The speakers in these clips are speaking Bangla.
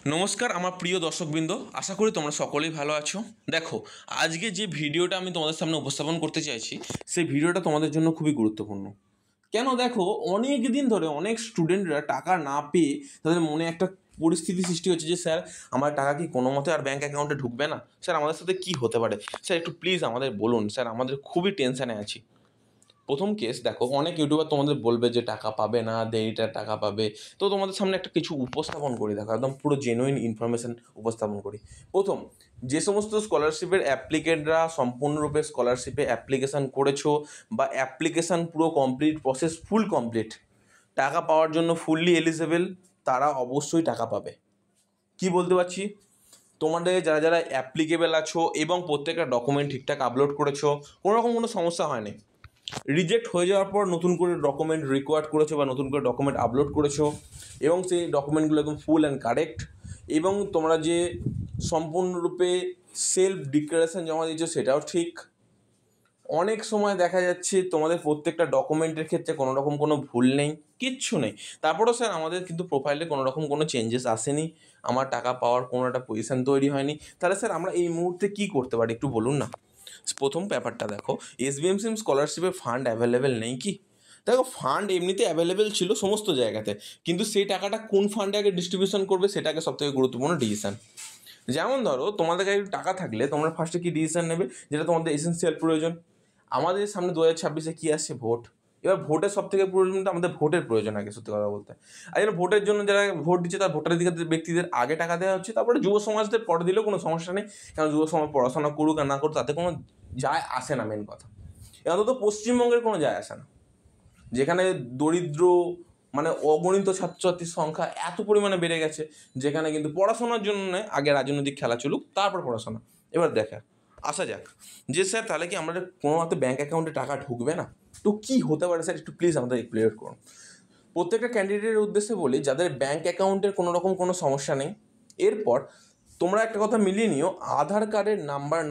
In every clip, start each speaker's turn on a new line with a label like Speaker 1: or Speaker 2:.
Speaker 1: নমস্কার আমার প্রিয় দর্শকবৃন্দ, আশা করি তোমরা সকলেই ভালো আছো। দেখো, আজকে যে ভিডিওটা আমি তোমাদের সামনে উপস্থাপন করতে চাইছি, সেই ভিডিওটা তোমাদের জন্য খুবই গুরুত্বপূর্ণ। কেন দেখো, অনেক দিন ধরে অনেক স্টুডেন্টরা টাকা না পেয়ে তাদের মনে একটা পরিস্থিতি সৃষ্টি হচ্ছে যে স্যার আমার টাকা কি কোনো মতে আর ব্যাঙ্ক অ্যাকাউন্টে ঢুকবে না? স্যার আমাদের সাথে কি হতে পারে? স্যার একটু প্লিজ আমাদের বলুন, স্যার আমাদের খুবই টেনশানে আছি। প্রথম কেস দেখো, অনেক ইউটিউবার তোমাদের বলবে যে টাকা পাবে না, দেরিটা টাকা পাবে। তো তোমাদের সামনে একটা কিছু উপস্থাপন করি, দেখো একদম পুরো জেনুইন ইনফরমেশান উপস্থাপন করি। প্রথম, যে সমস্ত স্কলারশিপের অ্যাপ্লিকেন্টরা সম্পূর্ণরূপে স্কলারশিপে অ্যাপ্লিকেশান করেছো বা অ্যাপ্লিকেশান পুরো কমপ্লিট প্রসেস ফুল কমপ্লিট, টাকা পাওয়ার জন্য ফুললি এলিজেবল, তারা অবশ্যই টাকা পাবে। কি বলতে পারছি, তোমাদের যারা যারা অ্যাপ্লিকেবল আছো এবং প্রত্যেকটা ডকুমেন্ট ঠিকঠাক আপলোড করেছো, কোনো রকম কোনো সমস্যা হয়নি, রিজেক্ট হয়ে যাওয়ার পর নতুন করে ডকুমেন্ট রিকোয়ার্ড করেছো বা নতুন করে ডকুমেন্ট আপলোড করেছো এবং সেই ডকুমেন্টগুলো একদম ফুল অ্যান্ড কারেক্ট, এবং তোমরা যে সম্পূর্ণরূপে সেলফ ডিক্লারেশন জমা দিয়েছো সেটাও ঠিক। অনেক সময় দেখা যাচ্ছে তোমাদের প্রত্যেকটা ডকুমেন্টের ক্ষেত্রে কোনো রকম কোনো ভুল নেই, কিচ্ছু নেই, তারপরেও স্যার আমাদের কিন্তু প্রোফাইলে কোনো রকম কোনো চেঞ্জেস আসেনি, আমার টাকা পাওয়ার কোনো একটা পজিশান তৈরি হয়নি। তাহলে স্যার আমরা এই মুহূর্তে কী করতে পারি একটু বলুন না। প্রথম ব্যাপারটা দেখো, এসবিএমসিএম স্কলারশিপে ফান্ড অ্যাভেলেবেল নেই কি? দেখো, ফান্ড এমনিতে অ্যাভেলেবেল ছিল সমস্ত জায়গাতে, কিন্তু সেই টাকাটা কোন ফান্ডে আগে ডিস্ট্রিবিউশন করবে সেটাকে সবথেকে গুরুত্বপূর্ণ ডিসিশান। যেমন ধরো, তোমাদের কাছে টাকা থাকলে তোমরা ফার্স্টে কি ডিসিশান নেবে, যেটা তোমাদের এসেন্সিয়াল প্রয়োজন। আমাদের সামনে 2026-এ কী আসছে, ভোট। এবার ভোটের সব থেকে প্রয়োজনটা আমাদের ভোটের প্রয়োজন আগে, সত্যি কথা বলতে। আর এবার ভোটের জন্য যারা ভোট দিচ্ছে তার ভোটাধিকার ব্যক্তিদের আগে টাকা দেওয়া হচ্ছে, তারপরে যুব সমাজদের পরে দিলেও কোনো সমস্যা নেই, কারণ যুব সমাজ পড়াশোনা করুক আর না করুক তাতে কোনো যায় আসে না, মেন কথা। অন্তত পশ্চিমবঙ্গের কোনো যায় আসে না, যেখানে দরিদ্র মানে অগণিত ছাত্রছাত্রীর সংখ্যা এত পরিমাণে বেড়ে গেছে, যেখানে কিন্তু পড়াশোনার জন্য আগে রাজনৈতিক খেলা চলুক, তারপর পড়াশোনা। এবার দেখা আসা যাক যে স্যার তাহলে কি আমাদের কোনো মতে ব্যাঙ্ক অ্যাকাউন্টে টাকা ঢুকবে না? তো কী হতে পারে স্যার, একটু প্লিজ আমাদের ক্লিয়ার করুন। প্রত্যেকটা ক্যান্ডিডেটের উদ্দেশ্যে বলি, যাদের ব্যাঙ্ক অ্যাকাউন্টের কোনো রকম কোনো সমস্যা নেই, এরপর তোমরা একটা কথা মিলিয়ে নিও, আধার কার্ডের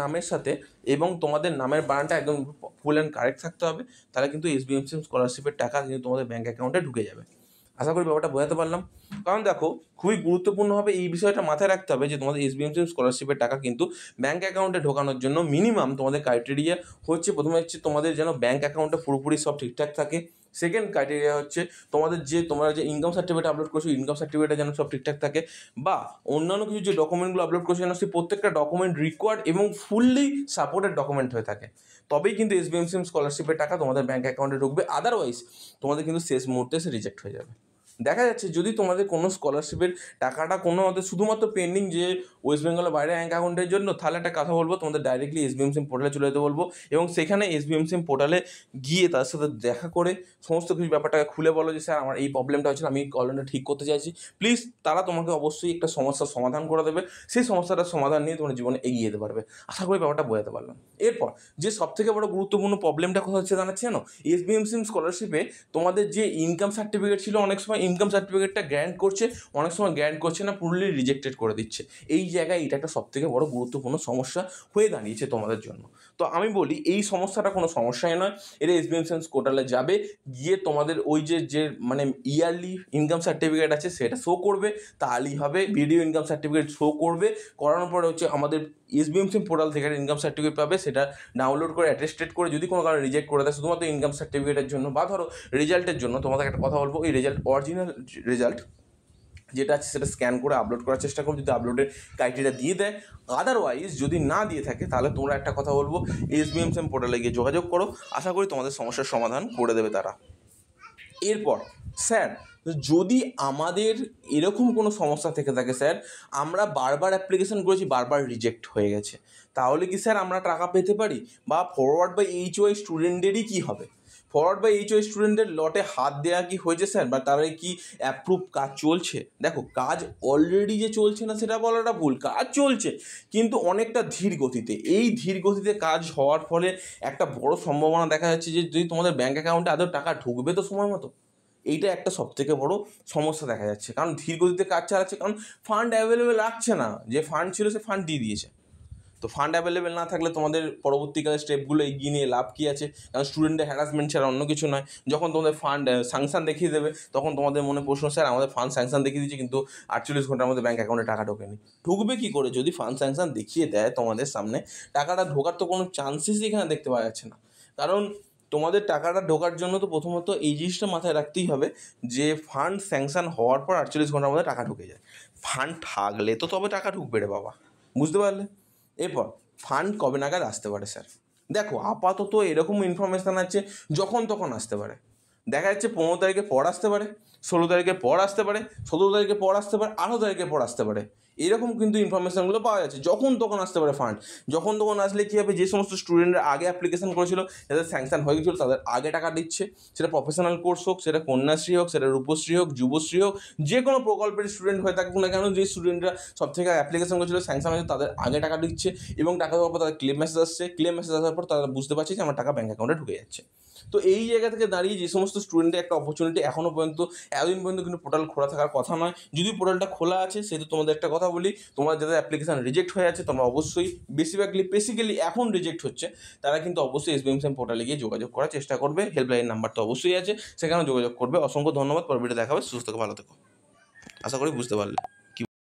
Speaker 1: নামের সাথে এবং তোমাদের নামের বানানটা একদম ফুল অ্যান্ড কারেক্ট থাকতে হবে, তাহলে কিন্তু এসবিএমসি স্কলারশিপের টাকা কিন্তু তোমাদের ব্যাঙ্ক অ্যাকাউন্টে ঢুকে যাবে। আশা করি ব্যাপারটা বোঝাতে পারলাম। কারণ দেখো, খুবই গুরুত্বপূর্ণভাবে এই বিষয়টা মাথায় রাখতে হবে যে তোমাদের এসবিএমসি স্কলারশিপের টাকা কিন্তু ব্যাঙ্ক অ্যাকাউন্টে ঢোকানোর জন্য মিনিমাম তোমাদের ক্রাইটেরিয়া হচ্ছে, প্রথমে হচ্ছে তোমাদের যেন ব্যাঙ্ক অ্যাকাউন্টে পুরোপুরি সব ঠিকঠাক থাকে। সেকেন্ড ক্রাইটেরিয়া হচ্ছে তোমরা যে ইনকাম সার্টিফিকেট আপলোড করছো, ইনকাম সার্টিফিকেটে যেন সব ঠিকঠাক থাকে, বা অন্যান্য কিছু যে ডকুমেন্টগুলো আপলোড করছো যেন সেই প্রত্যেকটা ডকুমেন্ট রিকোয়ার্ড এবং ফুললি সাপোর্টেড ডকুমেন্ট হয়ে থাকে, তবেই কিন্তু এসবিএমসি স্কলারশিপের টাকা তোমাদের ব্যাঙ্ক অ্যাকাউন্টে ঢুকবে। আদারওয়াইজ তোমাদের কিন্তু শেষ মুহূর্তে সে রিজেক্ট হয়ে যাবে। দেখা যাচ্ছে যদি তোমাদের কোনো স্কলারশিপের টাকাটা কোনো মতে শুধুমাত্র পেন্ডিং যে ওয়েস্ট বেঙ্গলের বাইরে ব্যাঙ্ক অ্যাকাউন্টের জন্য, তাহলে একটা কথা বলবো, তোমাদের ডাইরেক্টলি এসবিএমসিম পোর্টালে চলে যেতে বলবো, এবং সেখানে এসবিএমসিম পোর্টালে গিয়ে তার সাথে দেখা করে সমস্ত কিছু ব্যাপারটাকে খুলে বলো যে স্যার আমার এই প্রবলেমটা হচ্ছে, আমি প্রবলেমটা ঠিক করতে চাইছি, প্লিজ। তারা তোমাকে অবশ্যই একটা সমস্যার সমাধান করে দেবে, সেই সমস্যাটার সমাধান নিয়ে তোমার জীবনে এগিয়ে যেতে পারবে। আশা করি ব্যাপারটা বোঝাতে পারলাম। এরপর যে সবথেকে বড় গুরুত্বপূর্ণ প্রবলেমটা কথা হচ্ছে জানাচ্ছি জানো, এসবিএমসিম স্কলারশিপে তোমাদের যে ইনকাম সার্টিফিকেট ছিল, অনেক সময় ইনকাম সার্টিফিকেটটা গ্র্যান্ট করছে, অনেক সময় গ্র্যান্ট করছে না, পুরোলি রিজেক্টেড করে দিচ্ছে। এই জায়গায় এটা একটা সবথেকে বড় গুরুত্বপূর্ণ সমস্যা হয়ে দাঁড়িয়েছে তোমাদের জন্য। তো আমি বলি, এই সমস্যাটা কোনো সমস্যাই নয়, এটা এসবিএমসি পোর্টালে যাবে, গিয়ে তোমাদের ওই যে মানে ইয়ারলি ইনকাম সার্টিফিকেট আছে সেটা শো করবে, তাহলেই হবে। ভিডিও ইনকাম সার্টিফিকেট শো করবে, করানোর পরে হচ্ছে আমাদের এসবিএমসি পোর্টাল থেকে ইনকাম সার্টিফিকেট পাবে, সেটা ডাউনলোড করে অ্যাটেস্টেড করে যদি কোনো কারণে রিজেক্ট করে দেয় শুধুমাত্র ইনকাম সার্টিফিকেটের জন্য, বা ধরো রেজাল্টের জন্য, তোমাদের একটা কথা বলবো, এই রেজাল্ট অরিজিনাল রেজাল্ট যেটা আছে সেটা স্ক্যান করে আপলোড করার চেষ্টা করো, যদি আপলোডের ক্রাইটেরিয়া দিয়ে দেয়। আদারওয়াইজ যদি না দিয়ে থাকে, তাহলে তোমরা একটা কথা বলবো, এসবিএমসিএম পোর্টালে গিয়ে যোগাযোগ করো, আশা করি তোমাদের সমস্যার সমাধান করে দেবে তারা। এরপর স্যার, যদি আমাদের এরকম কোনো সমস্যা থেকে থাকে, স্যার আমরা বারবার অ্যাপ্লিকেশন করেছি, বারবার রিজেক্ট হয়ে গেছে, তাহলে কি স্যার আমরা টাকা পেতে পারি? বা ফরওয়ার্ড বাই এইচওয়াই স্টুডেন্টেরই কী হবে? ফরওয়ার্ড বাই এইচওয়াই স্টুডেন্টের লটে হাত দেওয়া কি হয়েছে স্যার, বা তারা কি অ্যাপ্রুভ কাজ চলছে? দেখো, কাজ অলরেডি যে চলছে না সেটা বলাটা ভুল, কাজ চলছে, কিন্তু অনেকটা ধীর গতিতে। এই ধীর গতিতে কাজ হওয়ার ফলে একটা বড় সম্ভাবনা দেখা যাচ্ছে যে যদি তোমাদের ব্যাঙ্ক অ্যাকাউন্টে আদৌ টাকা ঢুকবে তো সময় মতো, এইটা একটা সবথেকে বড় সমস্যা দেখা যাচ্ছে। কারণ ধীর গতিতে কাজ চালাচ্ছে, কারণ ফান্ড অ্যাভেলেবেল রাখছে না, যে ফান্ড ছিল সে ফান্ড দিয়ে দিয়েছে। তো ফান্ড অ্যাভেলেবেল না থাকলে তোমাদের পরবর্তীকালে স্টেপগুলো এগিয়ে নিয়ে লাভ কী আছে? কারণ স্টুডেন্টের হ্যারাসমেন্ট ছাড়া অন্য কিছু নয়। যখন তোমাদের ফান্ড স্যাংশন দেখিয়ে দেবে তখন তোমাদের মনে প্রশ্ন, স্যার আমাদের ফান্ড স্যাংশন দেখিয়ে দিচ্ছে কিন্তু 48 ঘন্টার মধ্যে ব্যাঙ্ক অ্যাকাউন্টে টাকা ঢোকেনি। ঢুকবে কী করে? যদি ফান্ড স্যাংশন দেখিয়ে দেয় তোমাদের সামনে, টাকাটা ঢোকার তো কোনো চান্সেসই এখানে দেখতে পাওয়া যাচ্ছে না। কারণ তোমাদের টাকাটা ঢোকার জন্য তো প্রথমত এই জিনিসটা মাথায় রাখতেই হবে যে ফান্ড স্যাংশন হওয়ার পর 48 ঘন্টার মধ্যে টাকা ঢুকে যায়। ফান্ড থাকলে তো তবে টাকা ঢুকবে রে বাবা, বুঝতে পারলে? এরপর ফান্ড কবে নাগাদ আসতে পারে স্যার? দেখো আপাতত এরকম ইনফরমেশান আছে যখন তখন আসতে পারে। দেখা যাচ্ছে 15 তারিখের পর আসতে পারে, 16 তারিখের পর আসতে পারে, 17 তারিখের পর আসতে পারে, 18 তারিখের পর আসতে পারে। এরকম কিন্তু ইনফরমেশানগুলো পাওয়া যাচ্ছে, যখন তখন আসতে পারে ফান্ড। যখন তখন আসলে কী হবে, যে সমস্ত স্টুডেন্টরা আগে অ্যাপ্লিকেশন করেছিল, যাদের স্যাংশন হয়ে গেছিলো তাদের আগে টাকা দিচ্ছে। সেটা প্রফেশনাল কোর্স হোক, সেটা কন্যাশ্রী হোক, সেটা রূপশ্রী হোক, যুবশ্রী হোক, যে কোনো প্রকল্পের স্টুডেন্ট হয়ে থাকুক না কেন, যে স্টুডেন্টরা সব থেকে অ্যাপ্লিকেশন করেছিল, স্যাংশন হয়েছে, তাদের আগে টাকা দিচ্ছে এবং টাকা দেওয়ার পর তাদের ক্লেম মেসেজ আসছে। ক্লেম মেসেজ আসার পর তারা বুঝতে পারছে যে আমার টাকা ব্যাঙ্ক অ্যাকাউন্টে ঢুকে যাচ্ছে। তো এই জায়গা থেকে দাঁড়িয়ে যে সমস্ত স্টুডেন্টের একটা অপরচুনিটি এখনও পর্যন্ত, এতদিন পর্যন্ত কিন্তু পোর্টাল খোলা থাকার কথা নয়। যদি পোর্টালটা খোলা আছে, সেহেতু তোমাদের একটা কথা বলি, তোমরা যাদের অ্যাপ্লিকেশন রিজেক্ট হয়ে আছে, তোমরা অবশ্যই বেসিক্যালি এখন রিজেক্ট হচ্ছে, তারা কিন্তু অবশ্যই SBMSM পোর্টালে গিয়ে যোগাযোগ করার চেষ্টা করবে। হেল্পলাইন নাম্বার তো অবশ্যই আছে, সেখানে যোগাযোগ করবে। অসংখ্য ধন্যবাদ। পরে ভিডিও দেখা হবে। সুস্থ থেকো, ভালো থেকো। আশা করি বুঝতে পারলে।